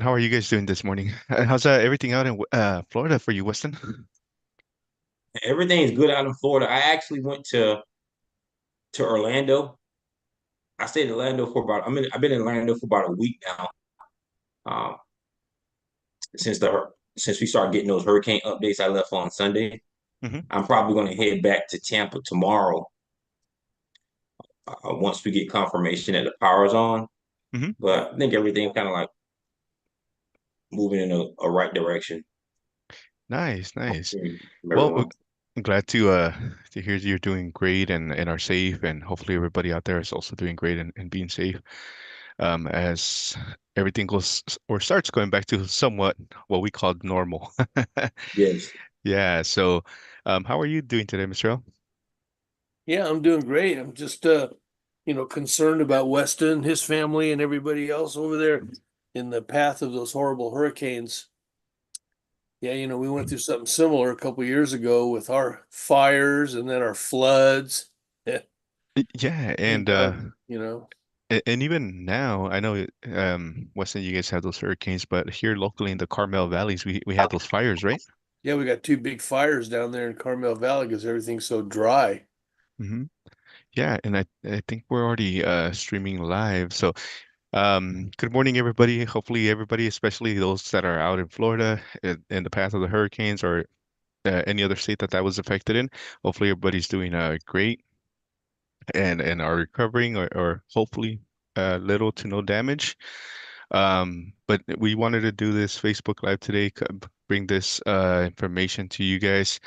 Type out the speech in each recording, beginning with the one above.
How are you guys doing this morning? How's everything out in Florida for you, Weston? Everything's good out in Florida. I actually went to Orlando. I stayed in Orlando for I've been in Orlando for about a week now. Um, since since we started getting those hurricane updates, I left on Sunday. Hmm. I'm probably going to head back to Tampa tomorrow once we get confirmation that the power's on. Hmm. But I think everything's kind of like moving in a right direction Nice, nice. from Well, everyone. I'm glad to hear you're doing great and are safe, and hopefully everybody out there is also doing great and being safe. As everything goes or starts going back to somewhat what we call normal. Yes. Yeah. So, how are you doing today, Mr. L? Yeah, I'm doing great. I'm just concerned about Weston, his family, and everybody else over there in the path of those horrible hurricanes. Yeah, we went through something similar a couple years ago with our fires and then our floods. Yeah. Yeah, And and and even now, I know Weston, you guys have those hurricanes, but here locally in the Carmel Valleys, we had those fires, right? yeah, we got two big fires down there in Carmel Valley because everything's so dry. Hmm. Yeah, and I think we're already streaming live. So, good morning, everybody. Hopefully, everybody, especially those that are out in Florida in the path of the hurricanes or any other state that was affected in. Hopefully, everybody's doing great and are recovering or hopefully little to no damage. But we wanted to do this Facebook Live today, bring this information to you guys.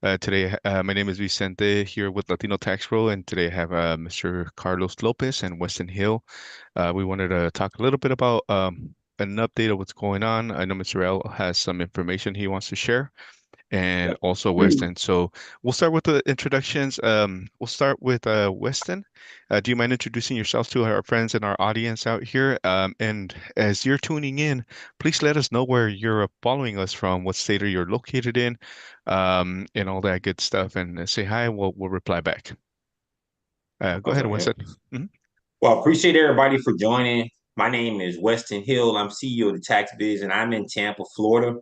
Today, my name is Vicente here with Latino Tax Pro, and today I have Mr. Carlos Lopez and Weston Hill. We wanted to talk a little bit about an update of what's going on. I know Mr. L has some information he wants to share and Yeah. also Weston. So we'll start with the introductions. We'll start with Weston. Do you mind introducing yourself to our friends and our audience out here? And as you're tuning in, please let us know where you're following us from, what state are you located in, and all that good stuff. And say hi. We'll reply back. Go ahead, Okay. Weston. Mhm. Well, appreciate everybody for joining. My name is Weston Hill. I'm CEO of the Tax Biz, and I'm in Tampa, Florida.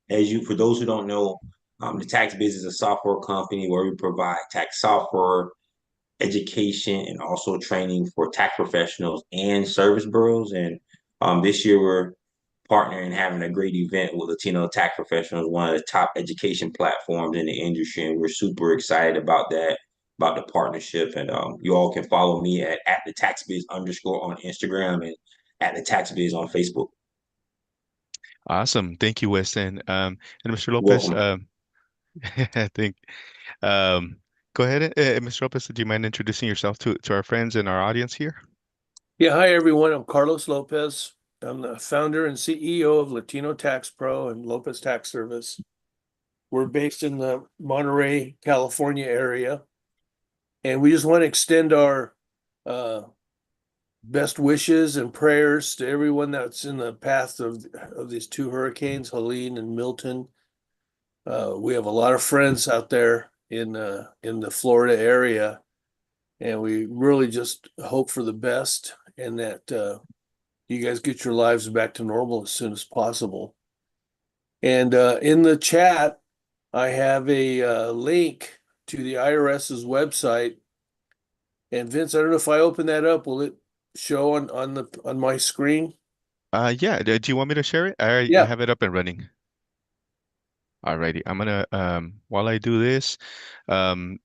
For those who don't know, the Tax Biz is a software company where we provide tax software, education, and also training for tax professionals and service bureaus. And this year we're partnering and having a great event with Latino tax professionals, one of the top education platforms in the industry, and we're super excited about that, about the partnership. And you all can follow me at the taxbiz underscore on Instagram and at the taxbiz on Facebook. Awesome. Thank you, Weston. And Mr. You're Lopez, welcome. I think, um, go ahead, Mr. Lopez. Do you mind introducing yourself to our friends and our audience here? Yeah, hi everyone. I'm Carlos Lopez. I'm the founder and CEO of Latino Tax Pro and Lopez Tax Service. We're based in the Monterey, California area, and we just want to extend our uh, best wishes and prayers to everyone that's in the path of these two hurricanes, Helene and Milton. We have a lot of friends out there in the Florida area, and we really just hope for the best and that you guys get your lives back to normal as soon as possible. And in the chat, I have a link to the IRS's website. And Vince, I don't know if I open that up, will it show on my screen? Yeah. Do you want me to share it? I Yeah. have it up and running. Alrighty. I'm gonna while I do this,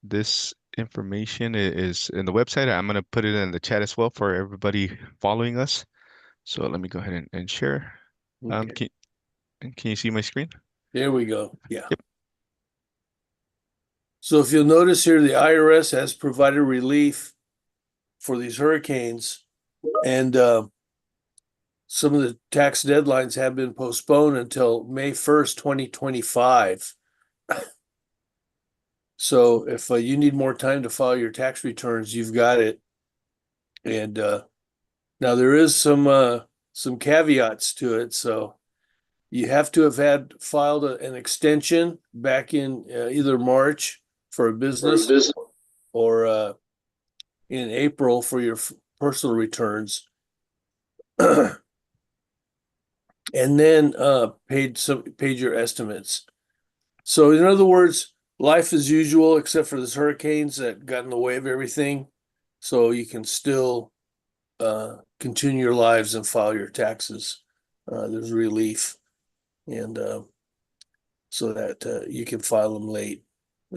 this information is in the website. I'm gonna put it in the chat as well for everybody following us. So let me go ahead and share. Okay. Can you see my screen? There we go. Yeah. Yep. So if you'll notice here, the IRS has provided relief for these hurricanes, and some of the tax deadlines have been postponed until May 1st, 2025. So if you need more time to file your tax returns, you've got it. And now there is some caveats to it. So you have to have had filed an extension back in either March for a business or in April for your personal returns. and then paid your estimates. So in other words, life as usual, except for this hurricanes that got in the way of everything. So you can still continue your lives and file your taxes. There's relief, and so that you can file them late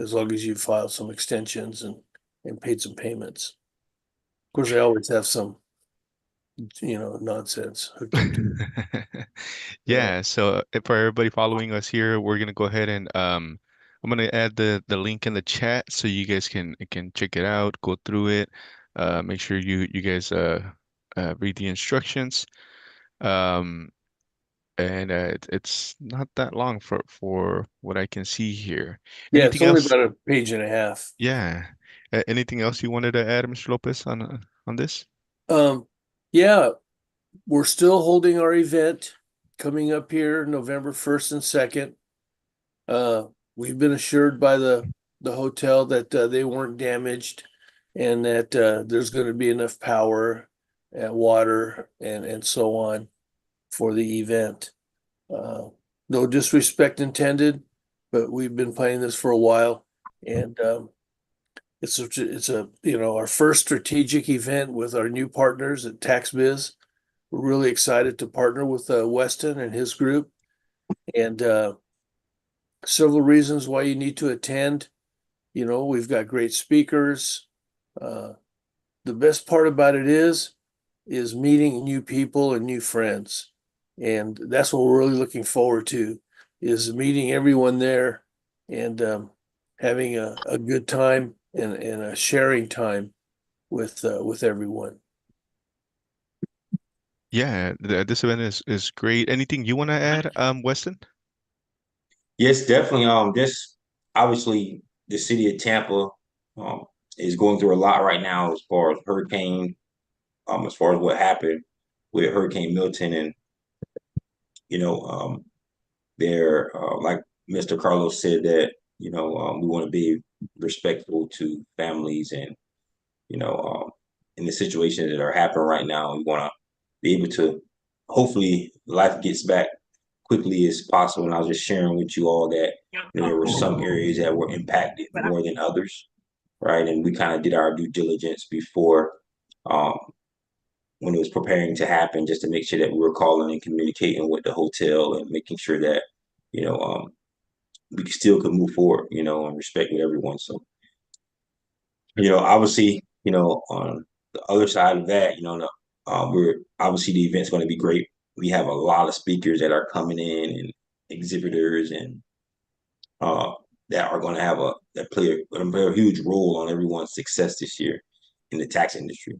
as long as you file some extensions and paid some payments. Of course, I always have some, nonsense hooked up to it. Yeah. Yeah, so for everybody following us here, we're gonna go ahead and I'm gonna add the link in the chat so you guys can check it out, go through it, make sure you guys read the instructions. Um, and it's not that long for what I can see here. Yeah, it's Anything only else? about a page and a half. Yeah. Anything else you wanted to add, Mr. Lopez, on this? Um, yeah, we're still holding our event coming up here November 1st and 2nd. Uh, we've been assured by the hotel that they weren't damaged and that there's going to be enough power and water and so on for the event. Uh, no disrespect intended, but we've been planning this for a while, and it's a our first strategic event with our new partners at TaxBiz. We're really excited to partner with Weston and his group, and several reasons why you need to attend. We've got great speakers. Uh, the best part about it is meeting new people and new friends. And that's what we're really looking forward to is meeting everyone there and having a good time and a sharing time with everyone. Yeah, this event is great. Anything you want to add, Weston? Yes, definitely. This obviously the city of Tampa um is going through a lot right now as far as hurricane, as far as what happened with Hurricane Milton, and you know, they're like Mr. Carlos said that we want to be respectful to families, and you know, in the situations that are happening right now, we want to be able to hopefully life gets back quickly as possible. And I was just sharing with you all that there were some areas that were impacted more than others, right? And we kind of did our due diligence before um, when it was preparing to happen, just to make sure that we were calling and communicating with the hotel and making sure that you know we still could move forward, and respect with everyone. So obviously, on the other side of that, we're obviously the event's going to be great. We have a lot of speakers that are coming in and exhibitors and uh, that are going to have that play a huge role on everyone's success this year in the tax industry.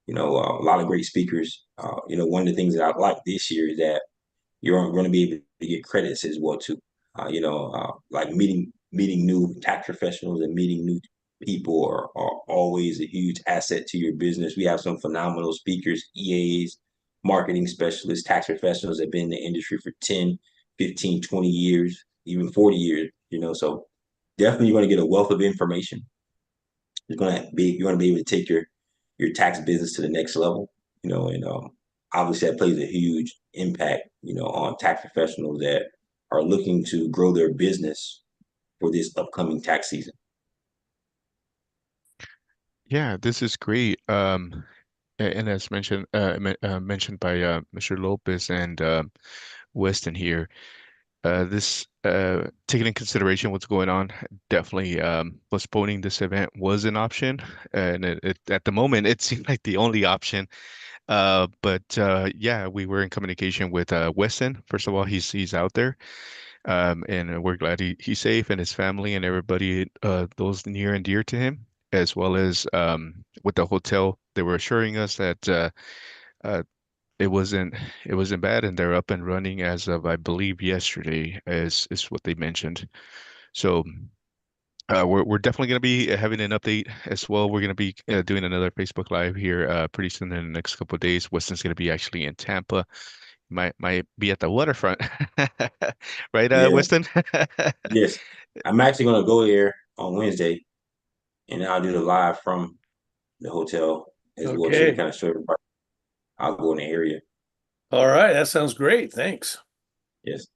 A lot of great speakers. One of the things that I like this year is that you're going to be able to get credits as well too. Like meeting new tax professionals and meeting new people are always a huge asset to your business. We have some phenomenal speakers, EAs, marketing specialists, tax professionals that have been in the industry for 10, 15, 20 years, even 40 years, so definitely you're going to get a wealth of information. You're going to be able to take your tax business to the next level, and obviously that plays a huge impact, on tax professionals that are looking to grow their business for this upcoming tax season. Yeah, this is great. And as mentioned by Mr. Lopez and Weston here, this taking in consideration what's going on, definitely postponing this event was an option, and at the moment it seemed like the only option. But yeah, we were in communication with Weston. First of all, he's out there, and we're glad he's safe and his family and everybody, those near and dear to him, as well as with the hotel. They were assuring us that uh, it wasn't it wasn't bad, and they're up and running as of, I believe, yesterday, as is what they mentioned. So we're definitely going to be having an update as well. We're going to be doing another Facebook Live here pretty soon in the next couple of days. Weston's going to be actually in Tampa. Might be at the waterfront, right, Yeah, Weston? yes. I'm actually going to go there on Wednesday, and I'll do the live from the hotel as well too to Okay. kind of show everybody. I'll go in the area. All right, that sounds great. Thanks. Yes.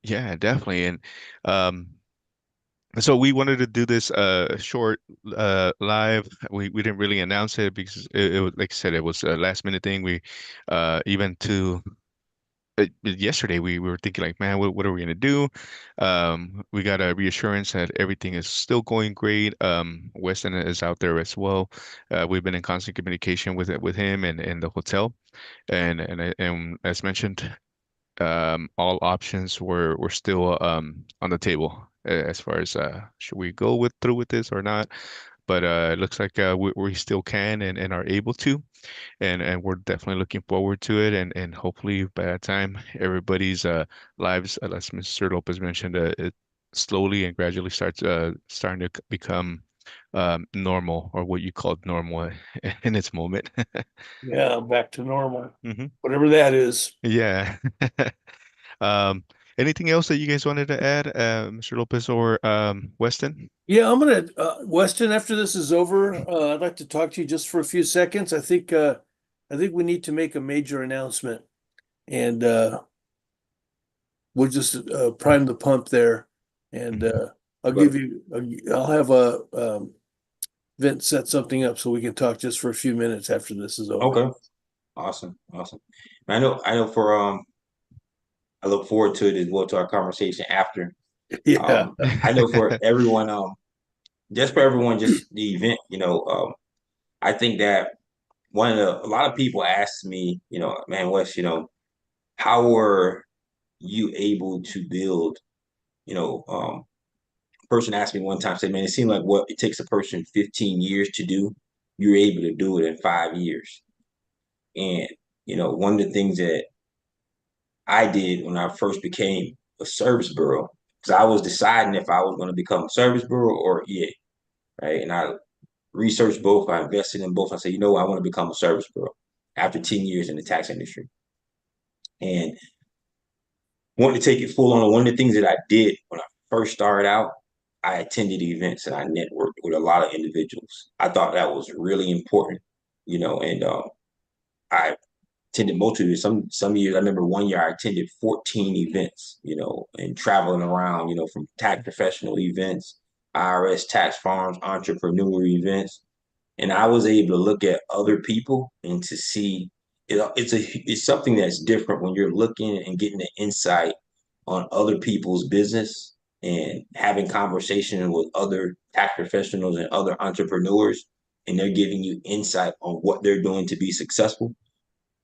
Yeah, definitely. And um, so we wanted to do this short live. We didn't really announce it because it was, like I said, it was a last minute thing. We even to yesterday we were thinking like, man, what are we gonna do? We got a reassurance that everything is still going great. Weston is out there as well. We've been in constant communication with him and the hotel, and as mentioned, all options were still on the table as far as should we go with through with this or not. But it looks like we still can and are able to, and we're definitely looking forward to it. And hopefully by that time, everybody's lives, as Mr. Lopez mentioned, it slowly and gradually starting to become normal, or what you called normal in its moment. Yeah, back to normal, hmm whatever that is. Yeah. Um, Anything else that you guys wanted to add, Mr. Lopez or Weston? Yeah, I'm gonna Weston, after this is over, I'd like to talk to you just for a few seconds. I think we need to make a major announcement, and we'll just prime the pump there, and Mhm. I'll But give you I'll have a Vince set something up so we can talk just for a few minutes after this is over. okay. Awesome. Awesome. I know for I look forward to it as well to our conversation after. Yeah. I know for everyone, just for everyone, just the event, I think that a lot of people ask me, man, Wes, how were you able to build, a person asked me one time, say, man, it seemed like what it takes a person 15 years to do, you're able to do it in 5 years. And, one of the things that I did when I first became a service bureau, because I was deciding if I was going to become a service bureau or EA, right? And I researched both, I invested in both. I said, I want to become a service bureau after 10 years in the tax industry. And wanted to take it full on. One of the things that I did when I first started out, I attended events and I networked with a lot of individuals. I thought that was really important, and I attended multiple. Some years, I remember one year I attended 14 events, and traveling around, from tax professional events, IRS tax farms, entrepreneur events, and I was able to look at other people and to see it's something that's different when you're looking and getting the insight on other people's business and having conversations with other tax professionals and other entrepreneurs, and they're giving you insight on what they're doing to be successful.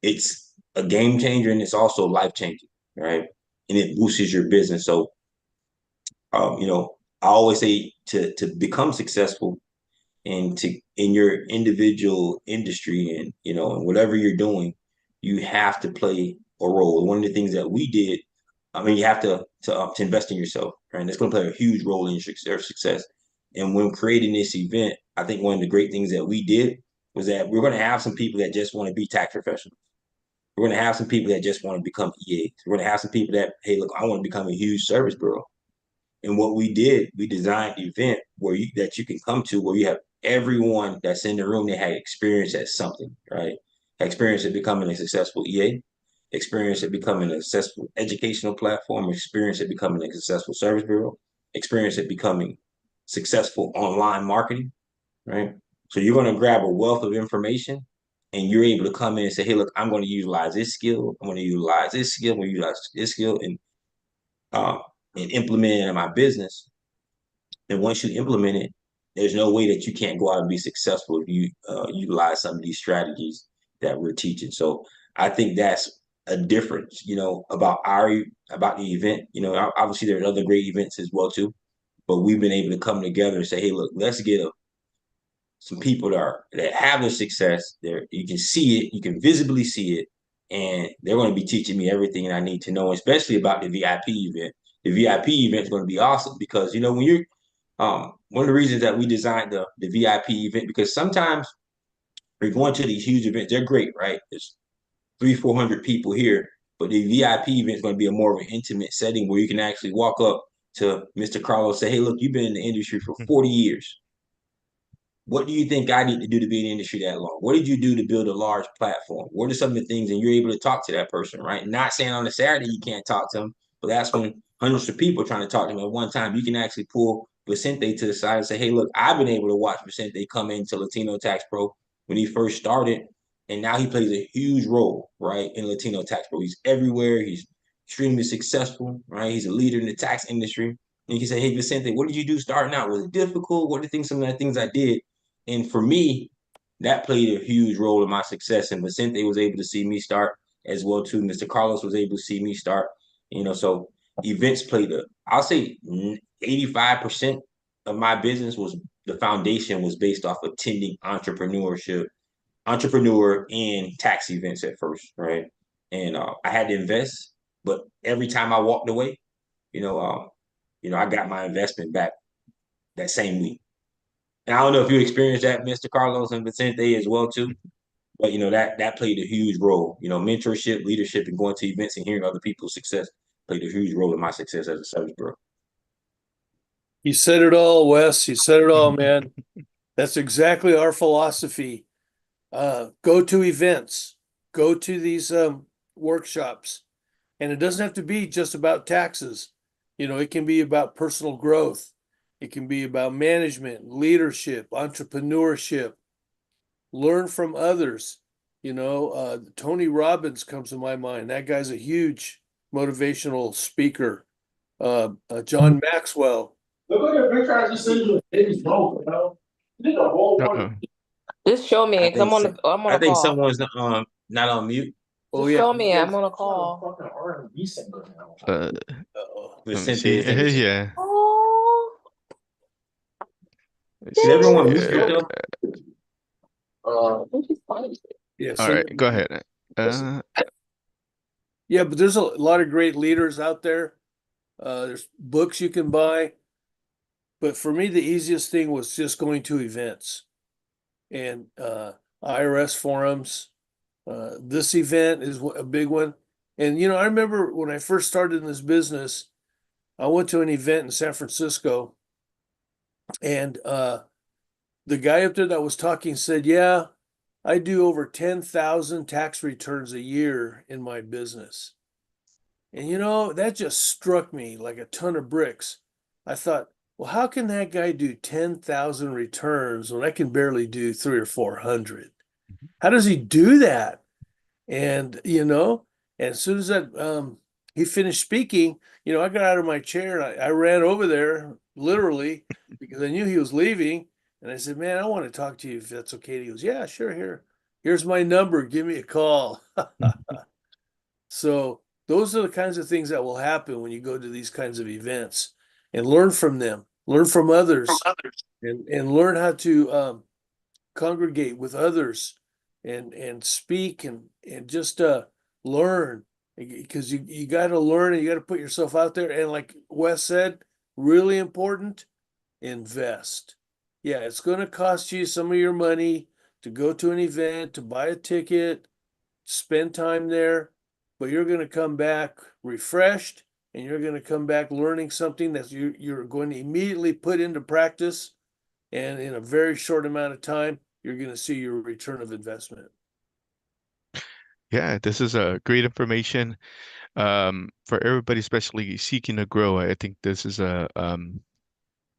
It's a game changer and it's also life changing, right? And it boosts your business. So, I always say to become successful and to in your individual industry and and whatever you're doing, you have to play a role. One of the things that we did, I mean, you have to invest in yourself, right? And it's going to play a huge role in your success. And when creating this event, I think one of the great things that we did was that we're going to have some people that just want to be tax professionals. We're going to have some people that just want to become EAs. We're going to have some people that, hey, look, I want to become a huge service bureau. And what we did, we designed an event that you can come to where you have everyone that's in the room that had experience at something, right? Experience at becoming a successful EA, experience at becoming a successful educational platform, experience at becoming a successful service bureau, experience at becoming successful online marketing, right? So you're going to grab a wealth of information and you're able to come in and say, hey, look, I'm going to utilize this skill. I'm going to utilize this skill. I'm going to utilize this skill uh, and implement it in my business. And once you implement it, there's no way that you can't go out and be successful if you utilize some of these strategies that we're teaching. So I think that's a difference, about the event. Obviously there's other great events as well too, but we've been able to come together and say, hey, look, let's get some people that have the success. There, you can see it, you can visibly see it, and they're going to be teaching me everything I need to know, especially about the VIP event. The VIP event is going to be awesome because when you're one of the reasons that we designed the VIP event, because sometimes we're going to these huge events, they're great, right? There's 300-400 people here, but the VIP event is going to be a more of an intimate setting where you can actually walk up to Mr. Carlos, say, hey, look, you've been in the industry for 40 years. what do you think I need to do to be in the industry that long? What did you do to build a large platform? What are some of the things, and you're able to talk to that person, right? Not saying on a Saturday you can't talk to them, but that's when hundreds of people are trying to talk to them at one time. You can actually pull Vicente to the side and say, hey, look, I've been able to watch Vicente come into Latino Tax Pro when he first started, and now he plays a huge role, right, in Latino Tax Pro. He's everywhere. He's extremely successful, right? He's a leader in the tax industry. And you can say, hey, Vicente, what did you do starting out? Was it difficult? What do you think some of the things I did? And for me, that played a huge role in my success. And Vicente was able to see me start as well too. Mr. Carlos was able to see me start. So events played I'll say 85% of my business was the foundation was based off attending entrepreneur and tax events at first, right? And I had to invest, but every time I walked away, I got my investment back that same week. And I don't know if you experienced that, Mr. Carlos and Vicente as well too. But that played a huge role. Mentorship, leadership, and going to events and hearing other people's success played a huge role in my success as a service bro. You said it all, Wes. You said it all, man. That's exactly our philosophy. Go to events, go to these workshops, and it doesn't have to be just about taxes. It can be about personal growth. It can be about management, leadership, entrepreneurship. Learn from others. Tony Robbins comes to my mind. That guy's a huge motivational speaker. John Maxwell. Look at the picture I just sent you. It's broke, You did the whole Uh-oh. one. Just show me, I because think I'm on I a think call. someone's not on mute. Oh Just yeah. show me, I'm on a call. Fucking R&B singer now. Uh, Uh-oh. let me Vicente see. is in the chat. Yeah. Oh, Let's Is see everyone yay. muted here. though? Which is funny. Yeah, All send right, them. go ahead. Uh, Yeah, but there's a lot of great leaders out there. There's books you can buy. But for me, the easiest thing was just going to events and IRS forums. This event is a big one. And, I remember when I first started in this business, I went to an event in San Francisco, and the guy up there that was talking said, yeah, I do over 10,000 tax returns a year in my business. And that just struck me like a ton of bricks. I thought, well, how can that guy do 10,000 returns when I can barely do 3 or 400? How does he do that? And as soon as that he finished speaking, I got out of my chair and I ran over there literally because I knew he was leaving. And I said, man, I want to talk to you if that's okay. He goes, yeah, sure. Here's my number. Give me a call. So those are the kinds of things that will happen when you go to these kinds of events and learn from them, learn from others, and learn how to congregate with others and speak and just learn because you got to learn and you got to put yourself out there. And like Wes said, really important, invest. Yeah, it's going to cost you some of your money to go to an event, to buy a ticket, spend time there, but you're going to come back refreshed and you're going to come back learning something that you're going to immediately put into practice. And in a very short amount of time, you're going to see your return of investment. yeah, this is a great information for everybody, especially seeking to grow. I think this is a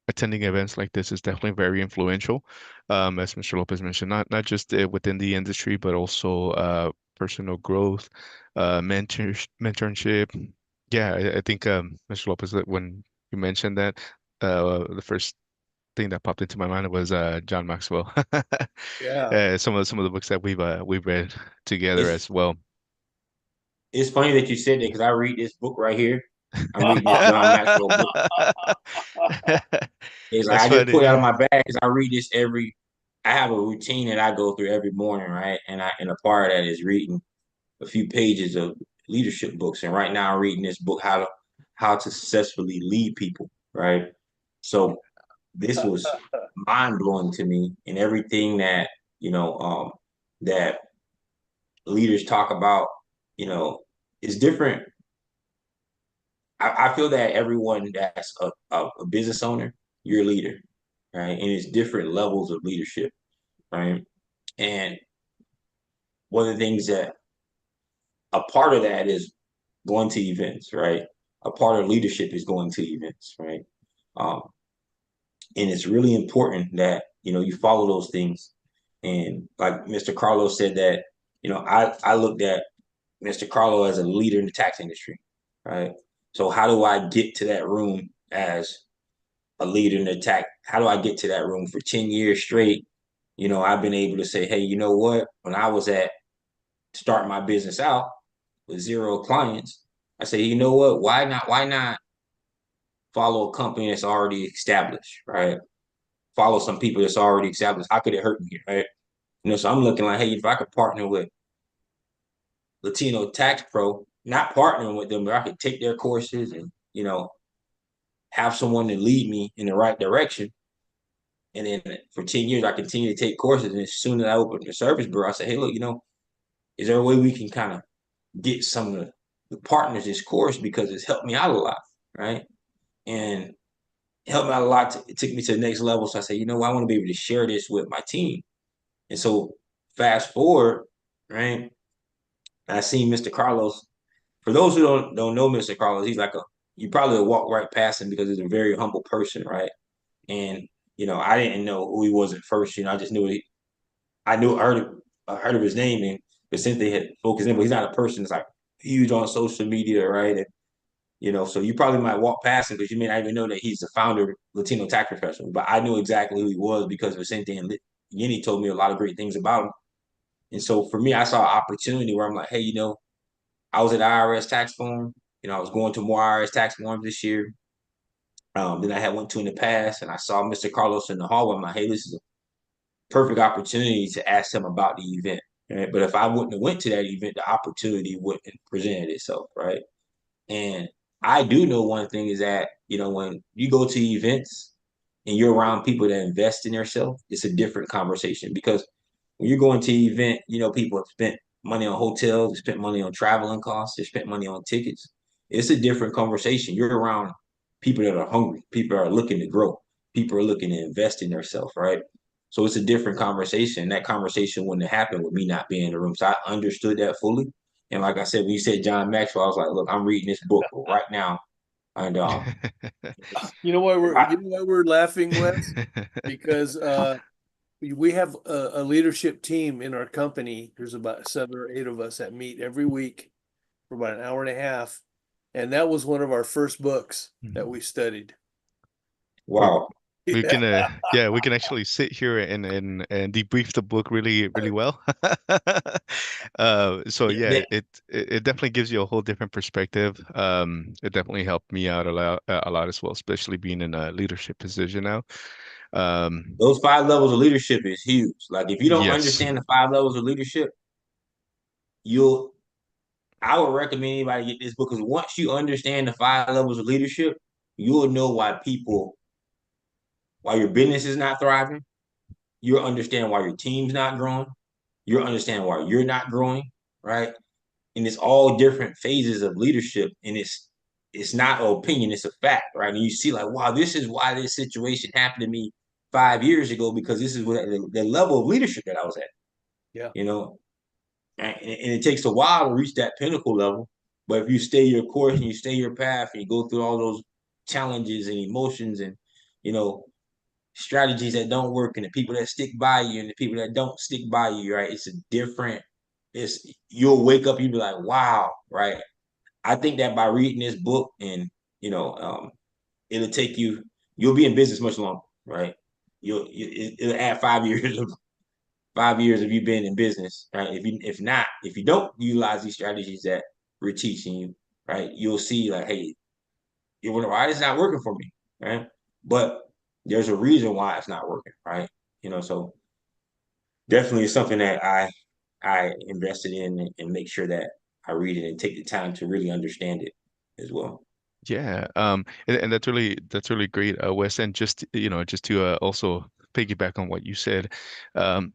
attending events like this is definitely very influential. As Mr. Lopez mentioned, not just within the industry, but also personal growth, mentorship. Yeah, I think Mr. Lopez, when you mentioned that, the first thing that popped into my mind was John Maxwell. Yeah. Some of the books that we've read together It's as well. it's funny that you said that because I read this book right here. I'm reading this Yeah. John Maxwell book. It's like That's I just pull it out of funny. my bag because I read this I have a routine that I go through every morning, right? And a part of that is reading a few pages of leadership books. And right now I'm reading this book, how to successfully lead people, right? So this was mind blowing to me, and everything that leaders talk about, is different. I feel that everyone that's a business owner, you're a leader. right? And it's different levels of leadership, right? And one of the things that a part of that is going to events, right? A part of leadership is going to events, right? Um, and it's really important that you follow those things. And like Mr. Carlos said that, I looked at Mr. Carlo as a leader in the tax industry, right? So how do I get to that room as a leader in the tax? How do I get to that room for 10 years straight? I've been able to say, hey, you know what? When I was at starting my business out with 0 clients, I say, you know what? Why not follow a company that's already established, right? Follow some people that's already established. How could it hurt me, right? So I'm looking like, hey, if I could partner with Latino Tax Pro, not partnering with them, but I could take their courses and, have someone to lead me in the right direction. And then for 10 years, I continue to take courses. And as soon as I open the service bureau, I say, hey, look, is there a way we can kind of get some of the partners this course, because it's helped me out a lot, right? And helped me out a lot. It took me to the next level. So I said, I want to be able to share this with my team. And so fast forward, right? I seen Mr. Carlos. For those who don't know Mr. Carlos, he's like you probably would walk right past him because he's a very humble person, right? And I didn't know who he was at first. I just knew I heard of his name, and but since they had focused in, but he's not a person that's like huge on social media, right? And so you probably might walk past him because you may not even know that he's the founder of Latino Tax Professional. But I knew exactly who he was because Vicente and Yeni told me a lot of great things about him. And so for me, I saw an opportunity where I'm like, hey, I was at IRS tax forum. I was going to more IRS tax forums this year than I had went to in the past. And I saw Mr. Carlos in the hallway. I'm like, hey, this is a perfect opportunity to ask him about the event. Right? But if I wouldn't have went to that event, the opportunity wouldn't have presented itself, right? And I do know one thing is that, when you go to events and you're around people that invest in themselves, it's a different conversation because when you're going to an event, people have spent money on hotels, they spent money on traveling costs, they spent money on tickets. It's a different conversation. You're around people that are hungry, people are looking to grow, people are looking to invest in themselves, right? So it's a different conversation. That conversation wouldn't have happened with me not being in the room. So I understood that fully. And like I said, when you said John Maxwell, I was like, look, I'm reading this book right now. And You know why we're laughing, Wes? Because we have a leadership team in our company. There's about 7 or 8 of us that meet every week for about an hour and a half. And that was one of our first books that we studied. We wow. we Yeah. can yeah, we can actually sit here and debrief the book really well. So yeah, it definitely gives you a whole different perspective. It definitely helped me out a lot as well, especially being in a leadership position now. Um, Those 5 levels of leadership is huge. Like if you don't yes. understand the 5 levels of leadership, you'll I would recommend anybody get this book because once you understand the 5 levels of leadership, you'll know why your business is not thriving. You'll understand why your team's not growing. You'll understand why you're not growing, right? And it's all different phases of leadership, and it's not an opinion, it's a fact, right? And you see, like, wow, this is why this situation happened to me 5 years ago because this is what the level of leadership that I was at, Yeah. you know, and it takes a while to reach that pinnacle level. But if you stay your course and you stay your path and you go through all those challenges and emotions and you know strategies that don't work and the people that stick by you and the people that don't stick by you, right? It's a different. It's you'll wake up, you'll be like, wow, right? I think that by reading this book and you know, it'll take you. You'll be in business much longer, right? It'll add 5 years of 5 years of you being in business, right? If you don't utilize these strategies that we're teaching you, right, you'll see like, hey, you wonder why it's not working for me, right? But there's a reason why it's not working, right? So definitely it's something that I invested in and make sure that I read it and take the time to really understand it as well. Yeah, and that's really great, Wes. And just just to also piggyback on what you said, um,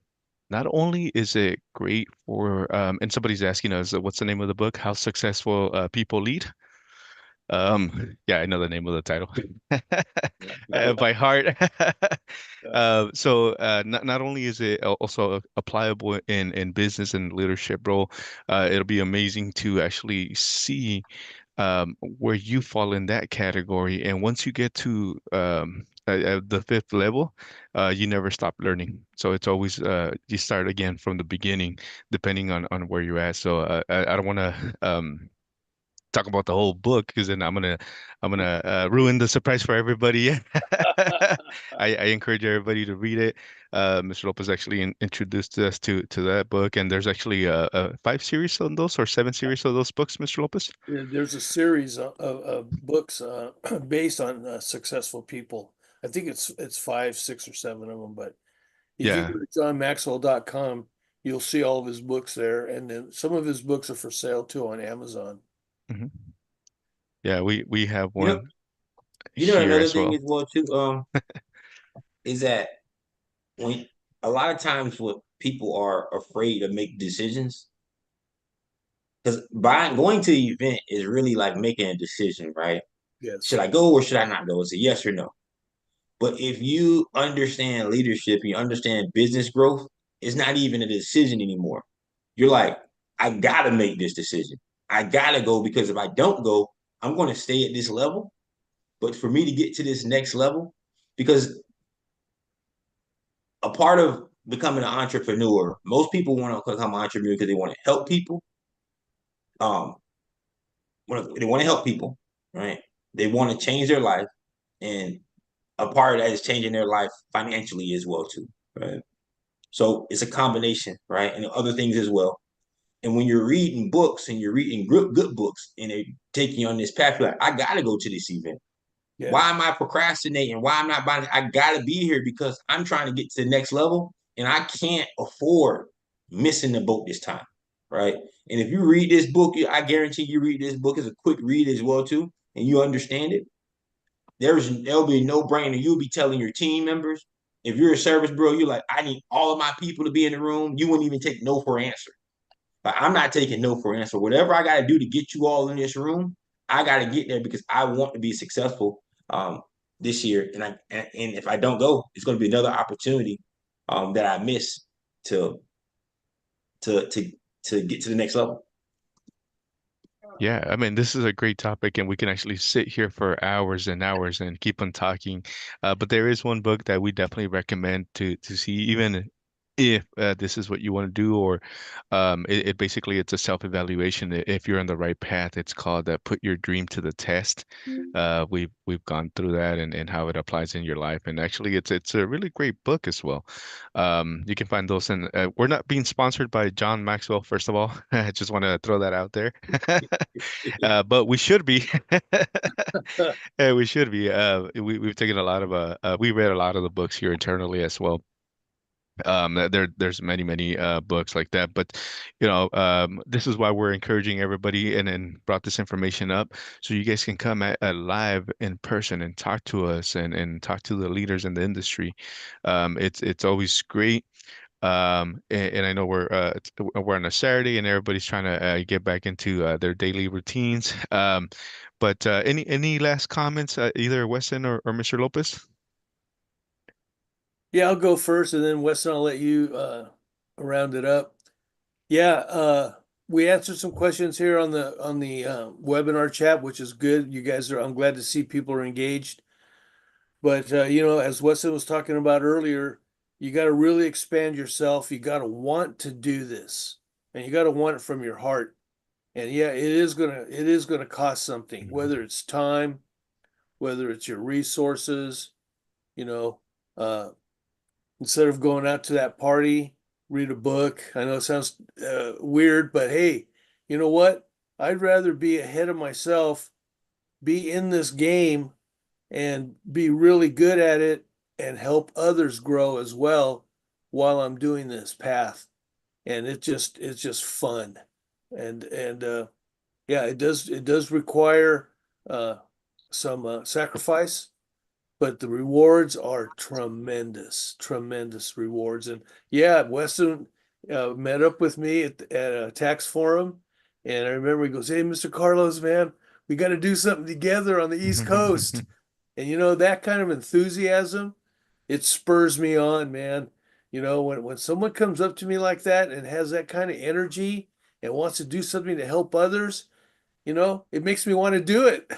not only is it great for and somebody's asking us what's the name of the book, How Successful People Lead. Yeah, I know the name of the title Yeah. by heart. Yeah. Not only is it also applicable in business and leadership role, it'll be amazing to actually see where you fall in that category. And once you get to the fifth level, you never stop learning. So it's always you start again from the beginning, depending on where you're at. So I don't want to talk about the whole book because then I'm gonna ruin the surprise for everybody. I encourage everybody to read it. Mr. Lopez actually introduced us to that book, and there's actually a five series on those or seven series of those books, Mr. Lopez. There's a series of books based on successful people. I think it's five, six, or seven of them. But if you Yeah. go to johnmaxwell.com, you'll see all of his books there, and then some of his books are for sale too on Amazon. hmm Yeah, we have You know, one here another as thing well. as well too, is that when a lot of times what people are afraid to make decisions, because by going to the event is really like making a decision, right? Yes. Should I go or should I not go? It's a yes or no. But if you understand leadership, you understand business growth, it's not even a decision anymore. You're like, I gotta make this decision. I gotta go because if I don't go, I'm going to stay at this level. But for me to get to this next level, because a part of becoming an entrepreneur, most people want to become an entrepreneur because they want to help people. Um, they want to help people, right? They want to change their life, and a part of that is changing their life financially as well too, right? So it's a combination, right? And other things as well. And when you're reading books and you're reading good books and they take you on this path, you're like, I gotta go to this event. Yeah. Why am I procrastinating? Why am I not buying it? I gotta be here because I'm trying to get to the next level and I can't afford missing the boat this time. Right. And if you read this book, I guarantee you read this book as a quick read as well, too, and you understand it. There'll be no brainer. You'll be telling your team members. If you're a service bro, you're like, I need all of my people to be in the room. You wouldn't even take no for an answer. But I'm not taking no for an answer. Whatever I got to do to get you all in this room, I got to get there because I want to be successful this year. And if I don't go, it's going to be another opportunity that I miss to to to to get to the next level. Yeah, I mean, this is a great topic, and we can actually sit here for hours and hours and keep on talking. But there is one book that we definitely recommend to see, even if this is what you want to do, or it basically it's a self-evaluation. If you're on the right path, it's called "Put Your Dream to the Test." We've gone through that and how it applies in your life, and actually, it's a really great book as well. You can find those, and we're not being sponsored by John Maxwell, first of all. I just want to throw that out there. But we should be. Yeah, we should be. We've taken a lot of we read a lot of the books here internally as well. There's many books like that, but this is why we're encouraging everybody and brought this information up so you guys can come at live in person and talk to us and talk to the leaders in the industry. It's always great. And I know we're on a Saturday and everybody's trying to get back into their daily routines. But any last comments, either Weston or Mr. Lopez? Yeah, I'll go first, and then Weston, I'll let you round it up. Yeah, we answered some questions here on the webinar chat, which is good. You guys are, I'm glad to see people are engaged. But as Weston was talking about earlier, you got to really expand yourself. You got to want to do this, and you got to want it from your heart. And yeah, it is gonna cost something, whether it's time, whether it's your resources, you know. Uh, Instead of going out to that party, read a book. I know it sounds weird, but hey, you know what? I'd rather be ahead of myself, be in this game, and be really good at it and help others grow as well while I'm doing this path. And it's just fun. And yeah, it does require uh, some sacrifice, but the rewards are tremendous, tremendous rewards. And yeah, Weston met up with me at a tax forum, and I remember he goes, "Hey, Mr. Carlos, man, We got to do something together on the East Coast. And that kind of enthusiasm, it spurs me on, man. When someone comes up to me like that and has that kind of energy and wants to do something to help others, it makes me want to do it.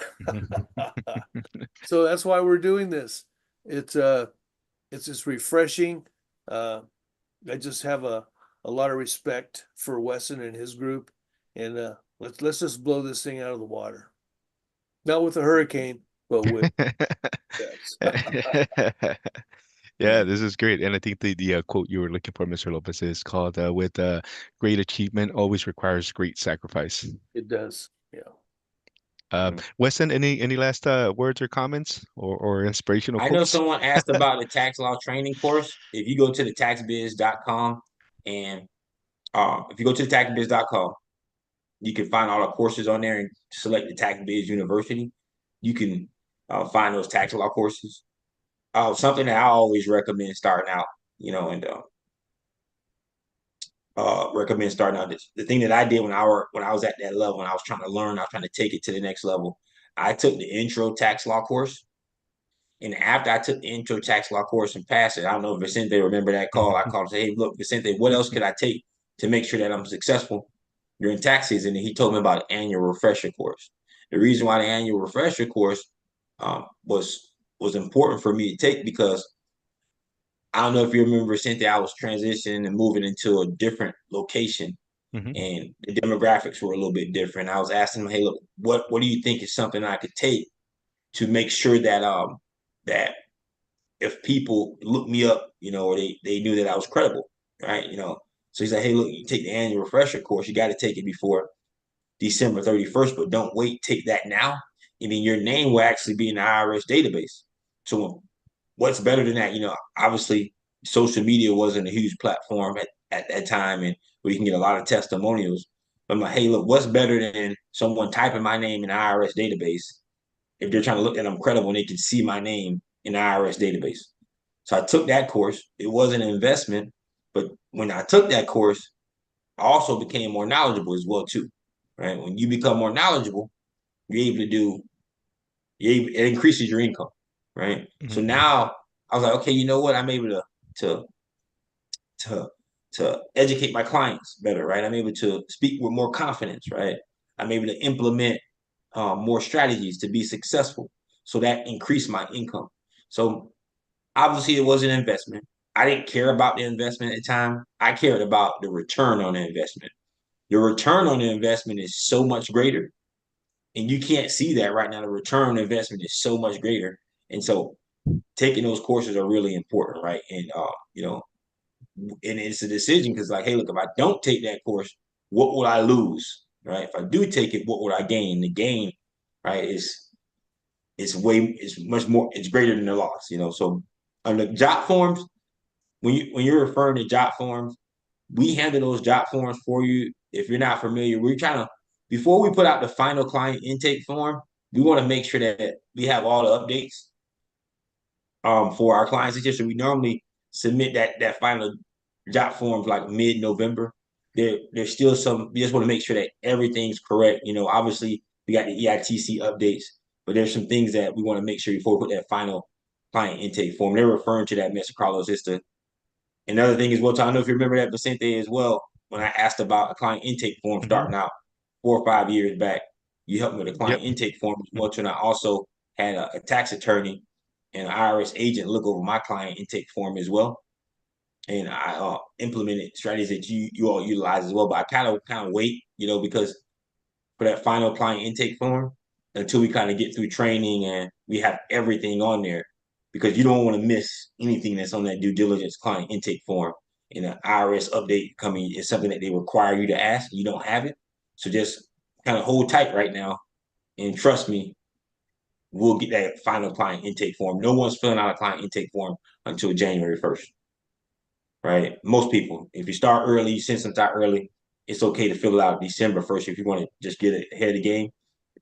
So that's why we're doing this. It's just refreshing. I just have a lot of respect for Weston and his group, and let's just blow this thing out of the water. Not with a hurricane, but with yes. Yeah, this is great. And I think the quote you were looking for, Mr. Lopez, is called with great achievement always requires great sacrifice. It does. Yeah. Weston, any last words or comments or inspirational I know quotes? someone asked about the tax law training course. If you go to the taxbiz.com and if you go to the taxbiz.com, you can find all the courses on there and select the Tax Biz University. You can find those tax law courses. Something that I always recommend starting out, and recommend starting out. The thing that I did when I was at that level, when I was trying to learn, I was trying to take it to the next level. I took the intro tax law course. And after I took the intro tax law course and passed it, I don't know if Vicente remember that call. I called and said, hey, look, Vicente, what else could I take to make sure that I'm successful during tax season? And he told me about an annual refresher course. The reason why the annual refresher course was important for me to take because I don't know if you remember Vicente, I was transitioning and moving into a different location Hmm. and the demographics were a little bit different. I was asking him, hey, look, what do you think is something I could take to make sure that if people look me up, or they knew that I was credible, right? So he's like, hey, look, you take the annual refresher course, you got to take it before December 31st, but don't wait, take that now. And then your name will actually be in the IRS database. So what's better than that? Obviously social media wasn't a huge platform at that time and where you can get a lot of testimonials. But I'm like, hey, look, what's better than someone typing my name in the IRS database if they're trying to look at I'm credible and they can see my name in the IRS database? So I took that course. It wasn't an investment, but when I took that course, I also became more knowledgeable as well too. Right? When you become more knowledgeable, you're able to do. It increases your income. Right? So Hmm. now I was like, okay, you know what? I'm able to to to educate my clients better. Right? I'm able to speak with more confidence. Right? I'm able to implement more strategies to be successful. So that increased my income. So obviously, it was an investment. I didn't care about the investment at the time. I cared about the return on the investment. The return on the investment is so much greater. And you can't see that right now. The return on investment is so much greater. And so taking those courses are really important, right? And it's a decision because like, hey, look, if I don't take that course, what will I lose? Right? If I do take it, what would I gain? The gain, right, it's much more, it's greater than the loss. So on the job forms, when you're referring to job forms, we handle those job forms for you. If you're not familiar, we're trying to before we put out the final client intake form, we want to make sure that we have all the updates for our clients. It's just that we normally submit that final job forms like mid-November. There's still some. We just want to make sure that everything's correct. Obviously we got the EITC updates, but there's some things that we want to make sure before we put that final client intake form. They're referring to that, Mr. Carlos. It's the Another thing is, well, I don't know if you remember that Vicente as well. When I asked about a client intake form Hmm. starting out 4 or 5 years back, you helped me with a client Yep. intake form as well. And I also had a tax attorney and an IRS agent look over my client intake form as well. And I implemented strategies that you all utilize as well. But I kind of wait, because for that final client intake form until we kind of get through training and we have everything on there because you don't want to miss anything that's on that due diligence client intake form. And an IRS update coming is something that they require you to ask. You don't have it. So just kind of hold tight right now and trust me, we'll get that final client intake form. No one's filling out a client intake form until January 1st, right? Most people, if you start early, you send some time early, it's okay to fill it out December 1st if you want to just get it ahead of the game.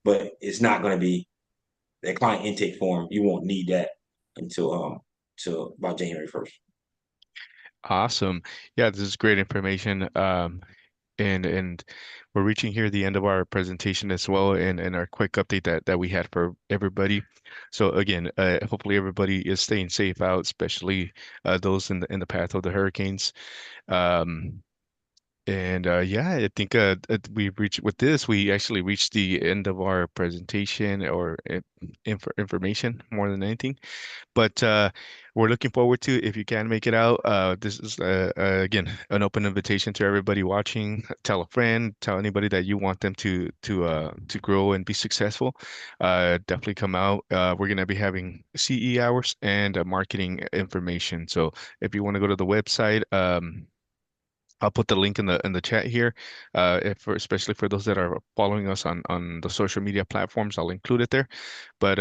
But it's not going to be that client intake form. You won't need that until about January 1st. Awesome. Yeah, this is great information. And we're reaching here the end of our presentation as well, and our quick update that we had for everybody. So again, hopefully everybody is staying safe out, especially those in the path of the hurricanes. Um, and yeah, I think we reached with this. We actually reached the end of our presentation or information more than anything. But we're looking forward to if you can make it out. This is again an open invitation to everybody watching. Tell a friend, tell anybody that you want them to grow and be successful. Definitely come out. We're gonna be having CE hours and marketing information. So if you want to go to the website, I'll put the link in the chat here. If especially for those that are following us on the social media platforms, I'll include it there. But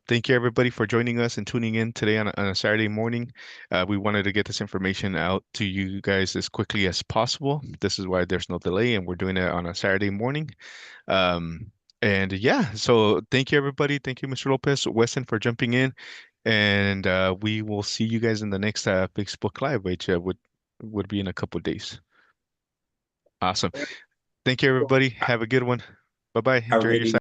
thank you everybody for joining us and tuning in today on a Saturday morning. We wanted to get this information out to you guys as quickly as possible. This is why there's no delay, and we're doing it on a Saturday morning. Um, and yeah, so thank you everybody. Thank you, Mr. Lopez, Weston, for jumping in, and we will see you guys in the next Facebook Live, which would be in a couple of days. Awesome. Thank you, everybody. Have a good one. Bye bye. Have a Enjoy great your evening.